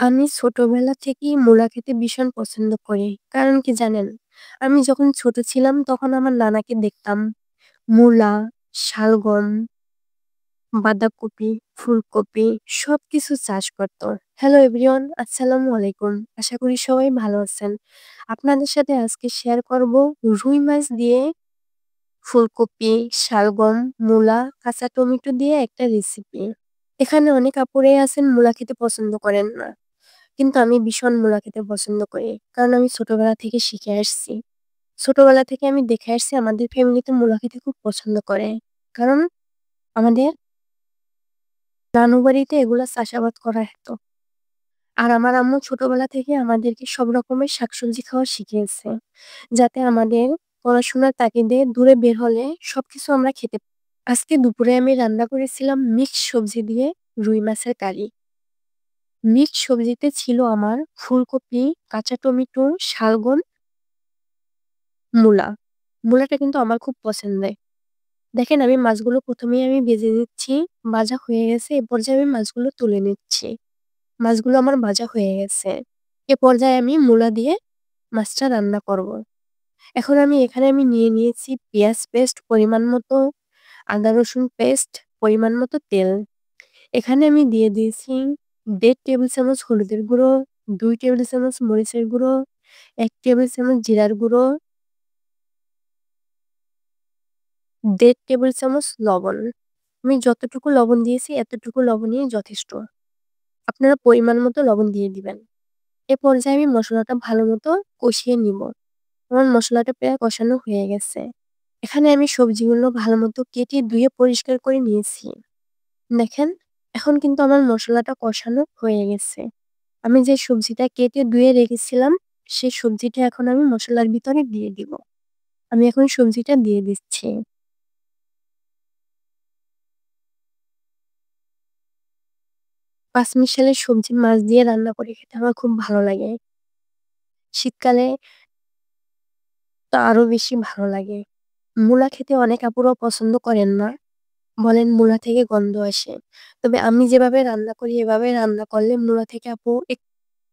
আমি ছোটবেলা থেকেই মূলা খেতে ভীষণ পছন্দ করি। কারণ কি জানেন? আমি যখন ছোট ছিলাম তখন আমার নানাকে দেখতাম মূলা, শালগম, বাঁধাকপি, ফুলকপি সবকিছু চাষ করত। হ্যালো এভরিওয়ান, আসসালামু আলাইকুম। আশা করি সবাই ভালো আছেন। আপনাদের সাথে আজকে শেয়ার করব রুই মাছ দিয়ে ফুলকপি, শালগম, মূলা, কাঁচা টমেটো দিয়ে একটা রেসিপি। এখানে অনেক আপুরাই আছেন মূলা খেতে পছন্দ করেন না। কিন্তু আমি ভীষণ মূলা খেতে পছন্দ করি। কারণ আমি ছোটবেলা থেকে শিখে আসছি। ছোটবেলা থেকে আমি দেখে আসছি আমাদের ফ্যামিলিতে মূলা খেতে খুব পছন্দ করে। কারণ আমাদের নানু বাড়িতে এগুলা চাষাবাদ করা হতো। আর আমার আম্মু ছোটবেলা থেকে আমাদেরকে সব রকমের শাকসবজি খাওয়া শিখিয়েছে। যাতে আমাদের পড়াশোনার তাগিদে দূরে বের হলে সবকিছু আমরা খেতে পারি। আজকে দুপুরে আমি রান্না করেছিলাম মিক্স সবজি দিয়ে রুই মাছের কারি। মিক্স সবজিতে ছিল আমার ফুলকপি, কাঁচা টমেটো, শালগম, মূলা। মূলাটা কিন্তু আমার খুব পছন্দের। দেখেন আমি মাছগুলো প্রথমেই আমি ভেজে নিচ্ছি। ভাজা হয়ে গেছে। এ পর্যায়ে আমি মাছগুলো তুলে নিচ্ছি। মাছগুলো আমার ভাজা হয়ে গেছে। এ পর্যায়ে আমি মূলা দিয়ে মাছটা রান্না করব। এখন আমি এখানে নিয়ে নিয়েছি পেঁয়াজ পেস্ট পরিমাণ মতো, আদা রসুন পেস্ট, পরিমাণ মতো তেল। এখানে আমি দিয়ে দিয়েছি ১.৫ টেবিল চামচ হলুদের গুঁড়ো, ২ টেবিল চামচ মরিচের গুঁড়ো, ১ টেবিল চামচ জিরার গুঁড়ো, ১.৫ টেবিল চামচ লবণ। আমি যতটুকু লবণ দিয়েছি এতটুকু লবণই যথেষ্ট। আপনারা পরিমাণ মতো লবণ দিয়ে দিবেন। এ পর্যায়ে আমি মসলাটা ভালো মতো কষিয়ে নিব। আমার মসলাটা প্রায় কষানো হয়ে গেছে। এখানে আমি সবজিগুলো ভালো মতো কেটে ধুয়ে পরিষ্কার করে নিয়েছি। দেখেন, এখন কিন্তু আমার মসলাটা কষানো হয়ে গেছে। আমি যে সবজিটা কেটে ধুয়ে রেখেছিলাম, সেই সবজিটা এখন আমি মসলার ভিতরে দিয়ে দিব। আমি এখন সবজিটা দিয়ে দিচ্ছি। পাঁচমিশালি সবজি মাছ দিয়ে রান্না করে খেতে আমার খুব ভালো লাগে। শীতকালে তো আরো বেশি ভালো লাগে। মূলা খেতে অনেক আপুরাও পছন্দ করেন না। বলেন মূলা থেকে গন্ধ আসে। তবে আমি যেভাবে রান্না করি এভাবে রান্না করলে মূলা থেকে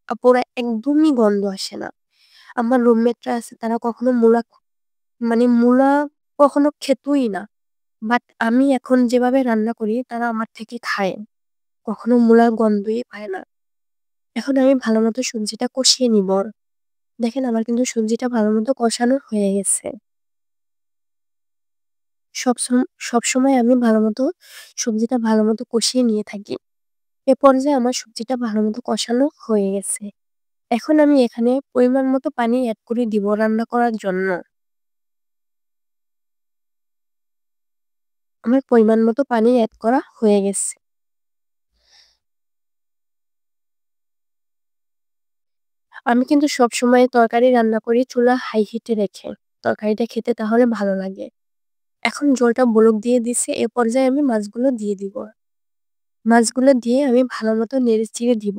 আপুরা একদমই গন্ধ আসে না। আমার রুমমেটরা আছে তারা কখনো মূলা কখনো খেতই না। বাট আমি এখন যেভাবে রান্না করি তারা আমার থেকে খায়। কখনো মূলার গন্ধই পায় না। এখন আমি ভালো মতো সবজিটা কষিয়ে নিব। দেখেন আমার কিন্তু সবজিটা ভালো মতো কষানো হয়ে গেছে। সবসময় আমি ভালো মতো সবজিটা ভালো মতো কষিয়ে নিয়ে থাকি। এ পর্যায়ে আমার সবজিটা ভালো মতো কষানো হয়ে গেছে। এখন আমি এখানে পরিমাণ মতো পানি এড করে দিব রান্না করার জন্য। আমার পরিমাণ মতো পানি এড করা হয়ে গেছে। আমি কিন্তু সবসময় তরকারি রান্না করি চুলা হাই হিটে রেখে। তরকারিটা খেতে তাহলে ভালো লাগে। এখন ঝোলটা বলক দিয়ে দিছে। এ পর্যায়ে আমি মাছগুলো দিয়ে দিব। মাছগুলো দিয়ে আমি ভালো মতো নেড়ে-চেড়ে দিব।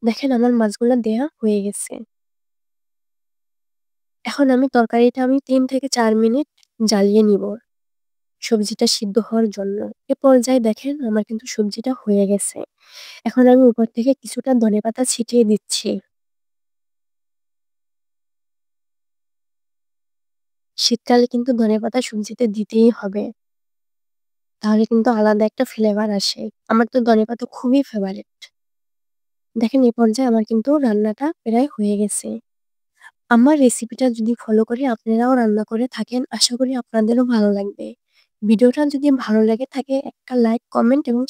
দেখেন আমার মাছগুলো দেয়া হয়ে গেছে। এখন তরকারিটা ৩ থেকে ৪ মিনিট জ্বালিয়ে নিব সবজিটা সিদ্ধ হওয়ার জন্য। এ পর্যায়ে দেখেন আমার কিন্তু সবজিটা হয়ে গেছে। এখন আমি উপর থেকে কিছুটা ধনেপাতা ছিটিয়ে দিচ্ছি। শীতকালে কিন্তু ধনেপাতা সবজিতে দিতেই হবে। তাহলে কিন্তু আলাদা একটা ফ্লেভার আসে। আমার তো ধনেপাতা খুবই ফেভারিট। দেখেন এই পর্যায়ে আমার কিন্তু রান্নাটা প্রায় হয়ে গেছে। আমার রেসিপিটা যদি ফলো করে আপনারাও রান্না করে থাকেন, আশা করি আপনাদেরও ভালো লাগবে। ভিডিওটা যদি ভালো লেগে থাকে একটা লাইক, কমেন্ট এবং